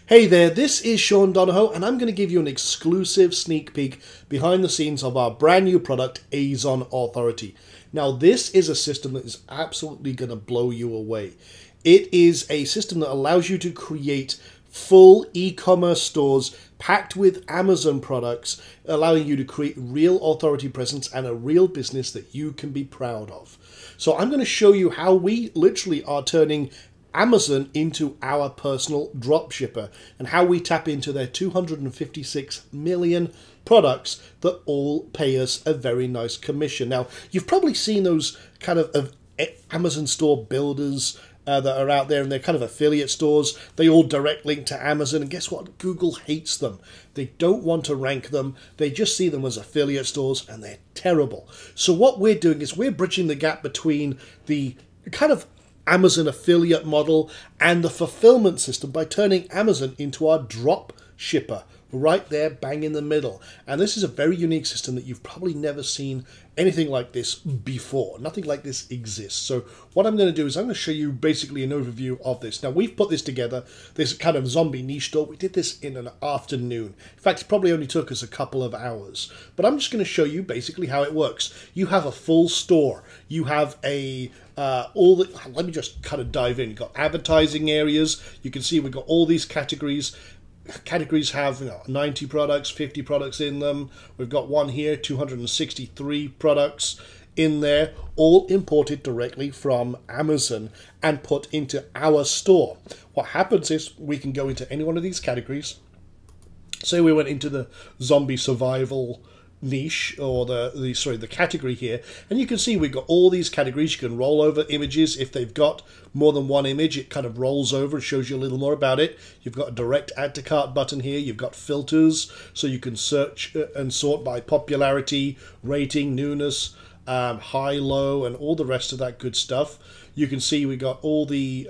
Hey there, this is Sean Donahoe, and I'm going to give you an exclusive sneak peek behind the scenes of our brand new product, AzonAuthority. Now, this is a system that is absolutely going to blow you away. It is a system that allows you to create full e-commerce stores packed with Amazon products, allowing you to create real authority presence and a real business that you can be proud of. So I'm going to show you how we literally are turning Amazon into our personal dropshipper and how we tap into their 256 million products that all pay us a very nice commission. Now, you've probably seen those kind of Amazon store builders that are out there, and they're kind of affiliate stores. They all direct link to Amazon, and guess what? Google hates them. They don't want to rank them. They just see them as affiliate stores, and they're terrible. So what we're doing is we're bridging the gap between the kind of Amazon affiliate model and the fulfillment system by turning Amazon into our drop shipper right there, bang in the middle. And this is a very unique system that you've probably never seen anything like this before. Nothing like this exists. So what I'm going to do is I'm going to show you basically an overview of this. Now, we've put this together, this kind of zombie niche store. We did this in an afternoon. In fact, it probably only took us a couple of hours. But I'm just going to show you basically how it works. You have a full store. You have a let me just kind of dive in. You've got advertising areas. You can see we've got all these categories. Categories have 90 products, 50 products in them. We've got one here, 263 products in there, all imported directly from Amazon and put into our store. What happens is we can go into any one of these categories. Say we went into the zombie survival niche, or the category here, and you can see we've got all these categories. You can roll over images. If they've got more than one image, it kind of rolls over and shows you a little more about it. You've got a direct add to cart button here. You've got filters, so you can search and sort by popularity, rating, newness, high, low, and all the rest of that good stuff. You can see we got all the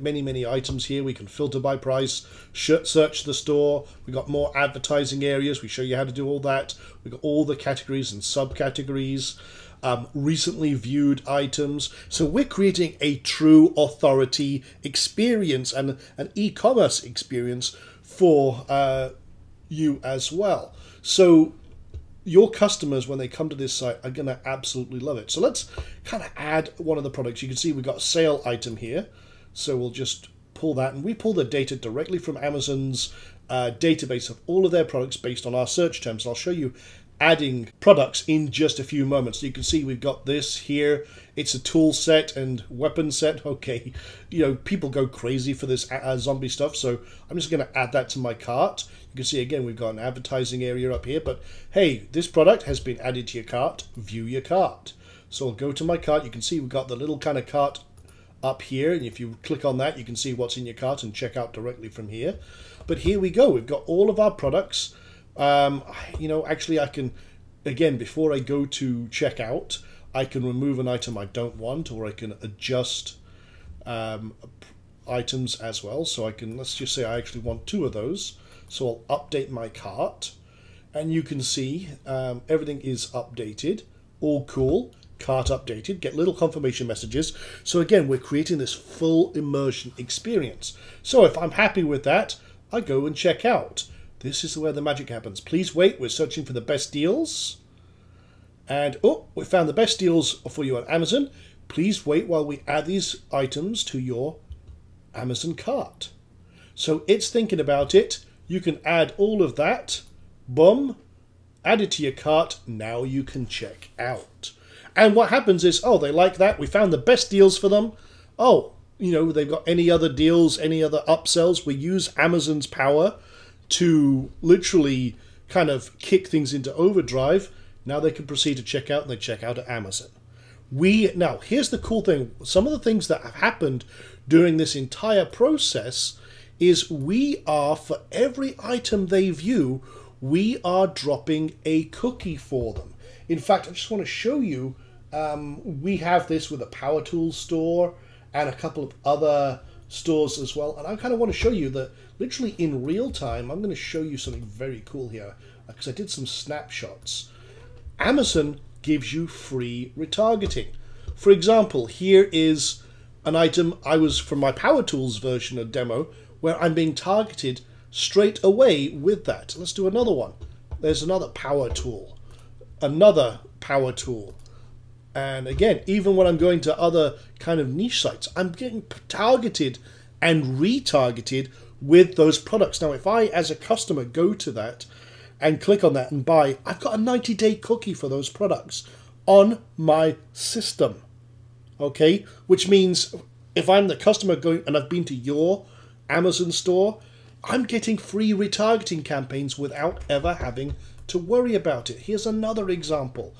many items here. We can filter by price, search the store. We got more advertising areas. We show you how to do all that. We got all the categories and subcategories. Recently viewed items. So we're creating a true authority experience and an e-commerce experience for you as well. So your customers, when they come to this site, are going to absolutely love it. So let's kind of add one of the products. You can see we've got a sale item here. So we'll just pull that, and we pull the data directly from Amazon's database of all of their products based on our search terms. I'll show you adding products in just a few moments. So you can see we've got this here. It's a tool set and weapon set. Okay, people go crazy for this zombie stuff, so I'm just going to add that to my cart. You can see again we've got an advertising area up here, but hey, this product has been added to your cart. View your cart. So I'll go to my cart. You can see we've got the little kind of cart up here, and if you click on that, you can see what's in your cart and check out directly from here. But here we go. We've got all of our products. Actually I can, again, before I go to checkout, I can remove an item I don't want, or I can adjust items as well. So I can, let's just say I actually want 2 of those. So I'll update my cart, and you can see everything is updated. All cool. Cart updated. Get little confirmation messages. So again, we're creating this full immersion experience. So if I'm happy with that, I go and check out. This is where the magic happens. Please wait, we're searching for the best deals. And, oh, we found the best deals for you on Amazon. Please wait while we add these items to your Amazon cart. So it's thinking about it. You can add all of that. Boom. Add it to your cart. Now you can check out. And what happens is, oh, they like that. We found the best deals for them. Oh, they've got any other deals, any other upsells. We use Amazon's power to literally kind of kick things into overdrive. Now they can proceed to check out, and they check out at Amazon. Now, here's the cool thing. Some of the things that have happened during this entire process is we are, for every item they view, we are dropping a cookie for them. In fact, I just want to show you, we have this with a Power Tools store and a couple of other stores as well. And I kind of want to show you that literally in real time. I'm going to show you something very cool here because I did some snapshots. Amazon gives you free retargeting. For example, here is an item I was from my Power Tools version of demo where I'm being targeted straight away with that. Let's do another one. There's another power tool, another power tool. And again, even when I'm going to other kind of niche sites, I'm getting targeted and retargeted with those products. Now, if I, as a customer, go to that and click on that and buy, I've got a 90-day cookie for those products on my system. Okay, which means if I'm the customer going and I've been to your Amazon store, I'm getting free retargeting campaigns without ever having to worry about it. Here's another example,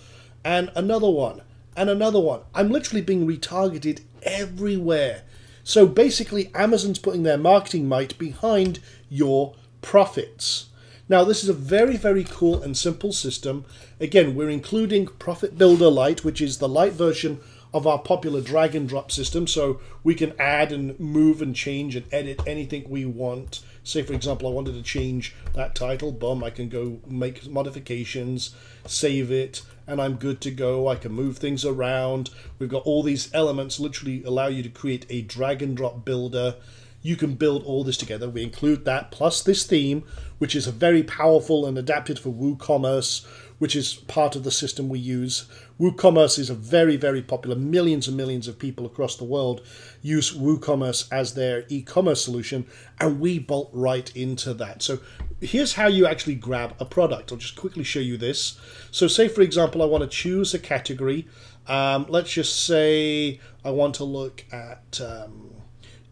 and another one, and another one. I'm literally being retargeted everywhere. So basically, Amazon's putting their marketing might behind your profits. Now, this is a very, very cool and simple system. Again, we're including Profit Builder Lite, which is the light version of our popular drag and drop system, so we can add and move and change and edit anything we want. Say, for example, I wanted to change that title, boom, I can go make modifications, save it, and I'm good to go. I can move things around. We've got all these elements literally allow you to create a drag and drop builder. You can build all this together. We include that plus this theme, which is a very powerful and adapted for WooCommerce, which is part of the system we use. WooCommerce is a very, very popular. Millions and millions of people across the world use WooCommerce as their e-commerce solution, and we bolt right into that. So here's how you actually grab a product. I'll just quickly show you this. So say, for example, I want to choose a category. Let's just say I want to look at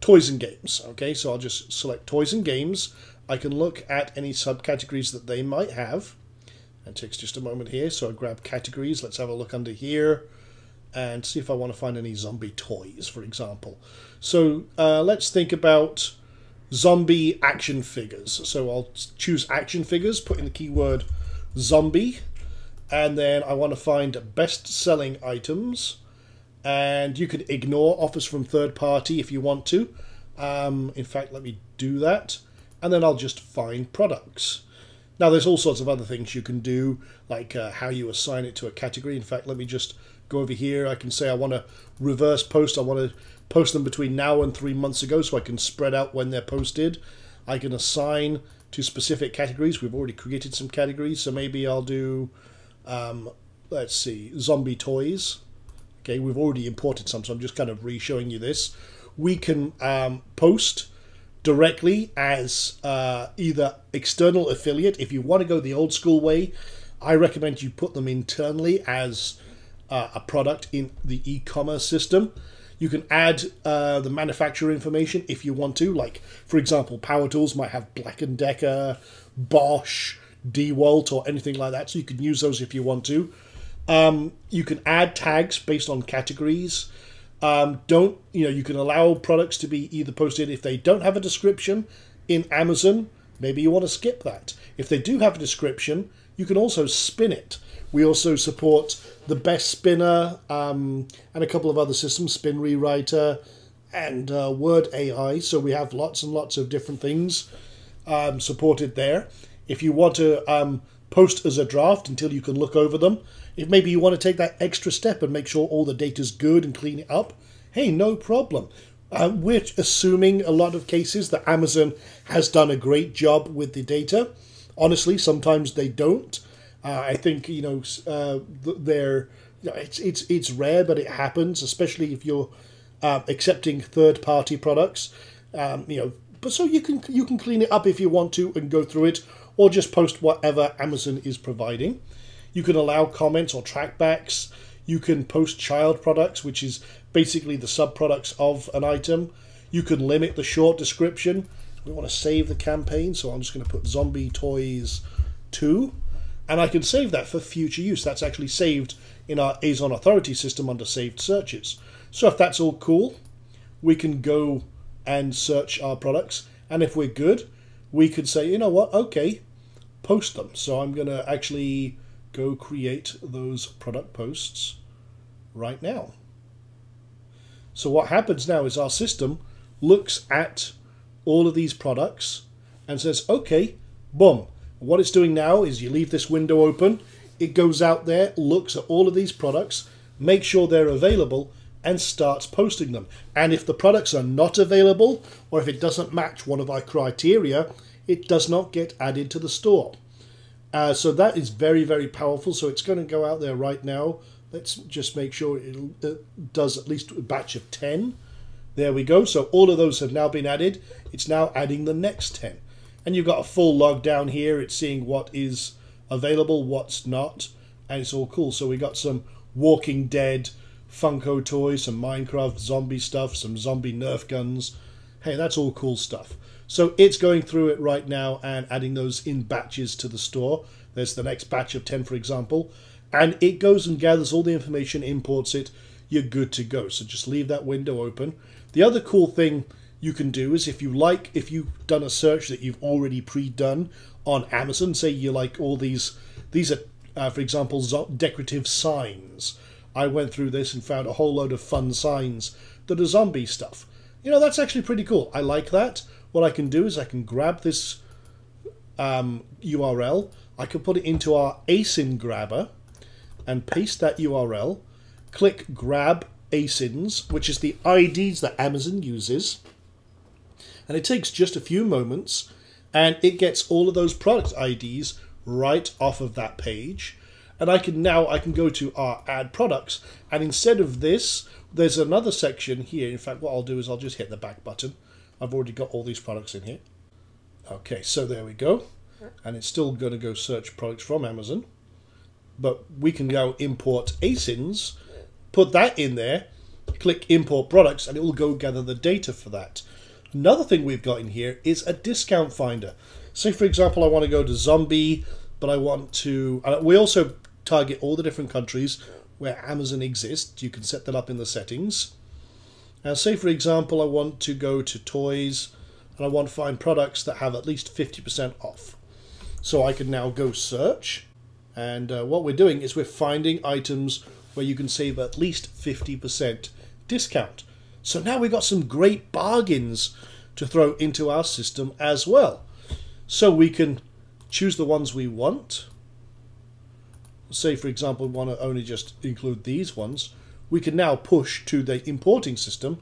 toys and games. Okay, so I'll just select toys and games. I can look at any subcategories that they might have. It takes just a moment here, so I grab categories. Let's have a look under here and see if I want to find any zombie toys, for example. So let's think about zombie action figures. So I'll choose action figures, put in the keyword zombie, and then I want to find best-selling items. And you could ignore offers from third party if you want to. In fact, let me do that. And then I'll just find products. Now, there's all sorts of other things you can do, like how you assign it to a category. In fact, let me just go over here. I can say I want to reverse post. I want to post them between now and 3 months ago so I can spread out when they're posted. I can assign to specific categories. We've already created some categories, so maybe I'll do, let's see, zombie toys. Okay, we've already imported some, so I'm just kind of re-showing you this. We can post directly as either external affiliate. If you want to go the old school way, I recommend you put them internally as a product in the e-commerce system. You can add the manufacturer information if you want to. Like, for example, Power Tools might have Black & Decker, Bosch, DeWalt, or anything like that, so you can use those if you want to. You can add tags based on categories. You can allow products to be either posted if they don't have a description in Amazon. Maybe you want to skip that. If they do have a description, you can also spin it. We also support the Best Spinner and a couple of other systems, Spin Rewriter and Word AI. So we have lots and lots of different things supported there. If you want to post as a draft until you can look over them, if maybe you want to take that extra step and make sure all the data's good and clean it up, hey, no problem. We're assuming a lot of cases that Amazon has done a great job with the data. Honestly, sometimes they don't. I think it's rare, but it happens, especially if you're accepting third-party products. But so you can clean it up if you want to and go through it, or just post whatever Amazon is providing. You can allow comments or trackbacks. You can post child products, which is basically the subproducts of an item. You can limit the short description. We want to save the campaign, so I'm just going to put Zombie Toys 2. And I can save that for future use. That's actually saved in our AzonAuthority system under saved searches. So if that's all cool, we can go and search our products. And if we're good, we could say, you know what, okay, post them. So I'm going to actually go create those product posts right now. So what happens now is our system looks at all of these products and says, okay, boom. What it's doing now is you leave this window open, it goes out there, looks at all of these products, makes sure they're available, and starts posting them. And if the products are not available, or if it doesn't match one of our criteria, it does not get added to the store. So that is very, very powerful. So it's going to go out there right now. Let's just make sure it does at least a batch of 10. There we go. So all of those have now been added. It's now adding the next 10. And you've got a full log down here. It's seeing what is available, what's not. And it's all cool. So we got some Walking Dead Funko toys, some Minecraft zombie stuff, some zombie Nerf guns. Hey, that's all cool stuff. So it's going through it right now and adding those in batches to the store. There's the next batch of 10, for example. And it goes and gathers all the information, imports it. You're good to go. So just leave that window open. The other cool thing you can do is if you've done a search that you've already pre-done on Amazon, say you like all these are, for example, decorative signs. I went through this and found a whole load of fun signs that are zombie stuff. You know, that's actually pretty cool. I like that. What I can do is I can grab this URL. I can put it into our ASIN grabber and paste that URL. Click Grab ASINs, which is the IDs that Amazon uses. And it takes just a few moments and it gets all of those product IDs right off of that page. And I can go to our add products, and instead of this, there's another section here. In fact, what I'll do is I'll just hit the back button. I've already got all these products in here. Okay, so there we go. And it's still going to go search products from Amazon. But we can go import ASINs, put that in there, click import products, and it will go gather the data for that. Another thing we've got in here is a discount finder. Say, for example, I want to go to zombie, but I want to... we also target all the different countries where Amazon exists. You can set that up in the settings. Now, say, for example, I want to go to toys, and I want to find products that have at least 50% off. So I can now go search, and what we're doing is we're finding items where you can save at least 50% discount. So now we've got some great bargains to throw into our system as well. So we can choose the ones we want. Say, for example, we want to only just include these ones. We can now push to the importing system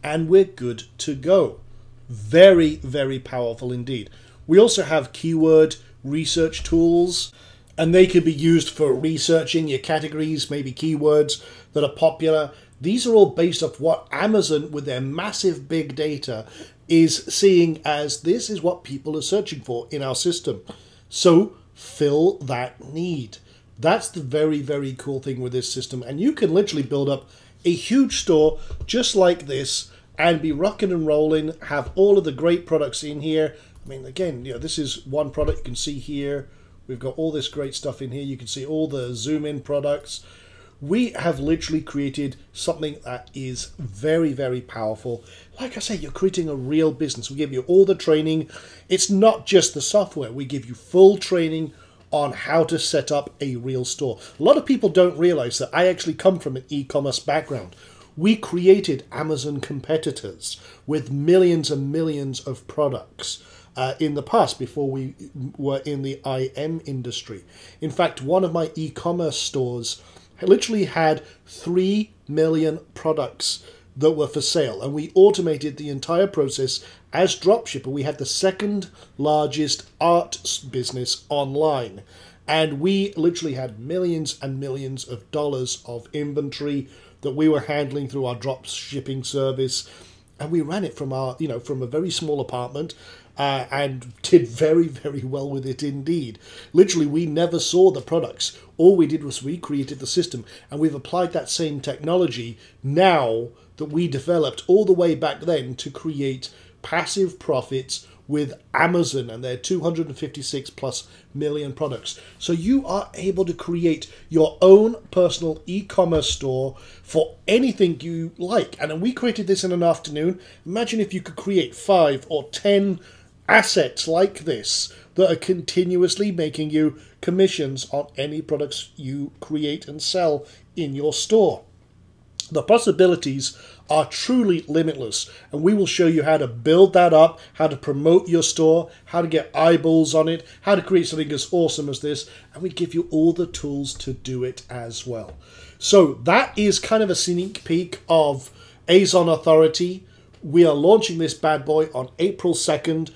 and we're good to go. Very, very powerful indeed. We also have keyword research tools, and they can be used for researching your categories, maybe keywords that are popular. These are all based off what Amazon, with their massive big data, is seeing as this is what people are searching for in our system. So fill that need. That's the very, very cool thing with this system. And you can literally build up a huge store just like this and be rocking and rolling, have all of the great products in here. I mean, again, you know, this is one product you can see here. We've got all this great stuff in here. You can see all the zoom in products. We have literally created something that is very, very powerful. Like I say, you're creating a real business. We give you all the training. It's not just the software. We give you full training on how to set up a real store. A lot of people don't realize that I actually come from an e-commerce background. We created Amazon competitors with millions and millions of products in the past before we were in the IM industry. In fact, one of my e-commerce stores literally had 3 million products that were for sale, and we automated the entire process as dropshipper. We had the second largest art business online, and we literally had millions and millions of dollars of inventory that we were handling through our drop shipping service, and we ran it from our, from a very small apartment, and did very, very well with it indeed. Literally, we never saw the products. All we did was we created the system, and we've applied that same technology now that we developed all the way back then to create passive profits with Amazon and their 256 plus million products. So you are able to create your own personal e-commerce store for anything you like. And we created this in an afternoon. Imagine if you could create 5 or 10 assets like this that are continuously making you commissions on any products you create and sell in your store. The possibilities are truly limitless, and we will show you how to build that up, how to promote your store, how to get eyeballs on it, how to create something as awesome as this, and we give you all the tools to do it as well. So that is kind of a sneak peek of AzonAuthority. We are launching this bad boy on April 2nd.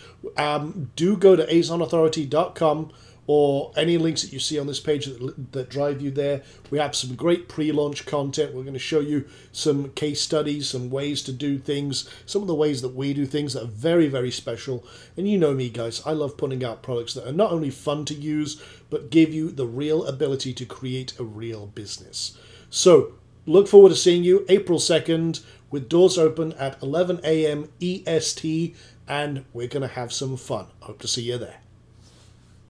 Do go to AzonAuthority.com or any links that you see on this page that drive you there. We have some great pre-launch content. We're going to show you some case studies, some ways to do things, some of the ways that we do things that are very, very special. And you know me, guys, I love putting out products that are not only fun to use, but give you the real ability to create a real business. So look forward to seeing you April 2nd with doors open at 11 a.m. EST, and we're going to have some fun. Hope to see you there.